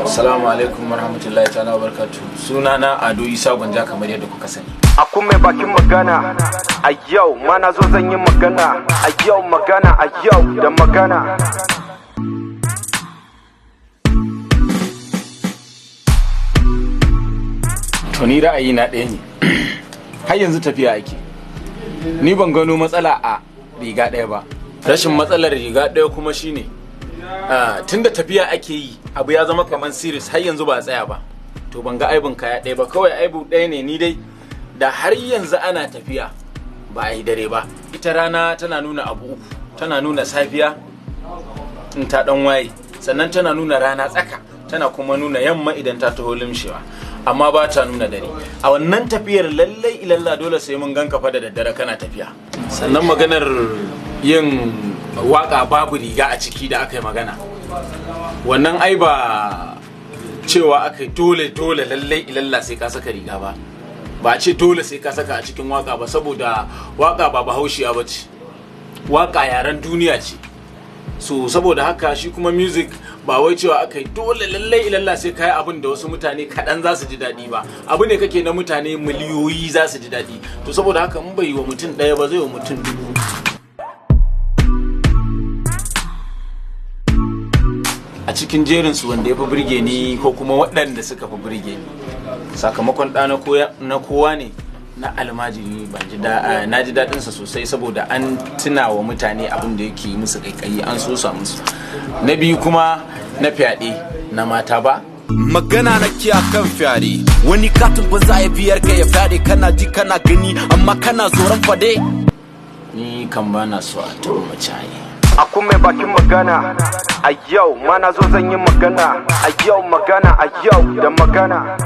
Assalamu alaikum warahmatullahi ta'ala wabarakatuh. Sunana Ado Isa Gwanja kamar yadda kuka sani. Akun mai bakin magana a yau ma na zo zan yi magana a yau magana a yau da magana. To ni ra'ayi na ɗaya ne. Har yanzu tafiya ake. Ni ban gano matsala a riga ɗaya ba. Rashin matsalar riga ɗaya kuma shine tunda tafiya ake yi abu ya zama kamar series har yanzu ba a tsaya ba. To ban ga aibin kaya ɗaya ba, kawai aibu ɗaya ne ni dai da har yanzu ana tafiya ba a yi dare ba. Ita rana tana nuna abu uku, tana nuna safiya in ta ɗan waye, sannan tana nuna rana tsaka, tana kuma nuna yamma idan ta taho limshewa, amma ba ta nuna dare. A wannan tafiyar lallai ilalla dole sai mun ganka fa da daddare kana tafiya. Sannan maganar yin waka babu riga a ciki da aka yi magana, wannan ai ba cewa aka yi dole lallai ilalla sai ka saka riga ba. Ba ce dole sai ka saka a cikin waka ba, saboda waka ba bahaushiya ba ce, waka yaren duniya ce. So saboda haka shi kuma music ba wai cewa aka yi dole lallai ilalla sai ka yi abin da wasu mutane kaɗan za su ji daɗi ba, abu ne kake na mutane miliyoyi za su ji daɗi. To saboda haka in bai yi wa mutum ɗaya ba zai wa mutum dubu. A cikin jerinsu wanda ya fi burge ni ko kuma waɗanda suka fi burge ni, sakamakon ɗa na kowa ne na almajiri. Na ji daɗinsa sosai saboda an tuna wa mutane abin da yake musu kaikayi, an so musu. Na biyu kuma na fyaɗe na mata ba. Magana na kiya kan fyaɗe, wani katin ba za ya biyar ka ya fyaɗe, kana ji kana gani amma kana tsoron fade. Ni kan ba na so a taɓa mace. Akun mai bakin magana a yau ma na zo zan yi magana a yau magana a yau da magana.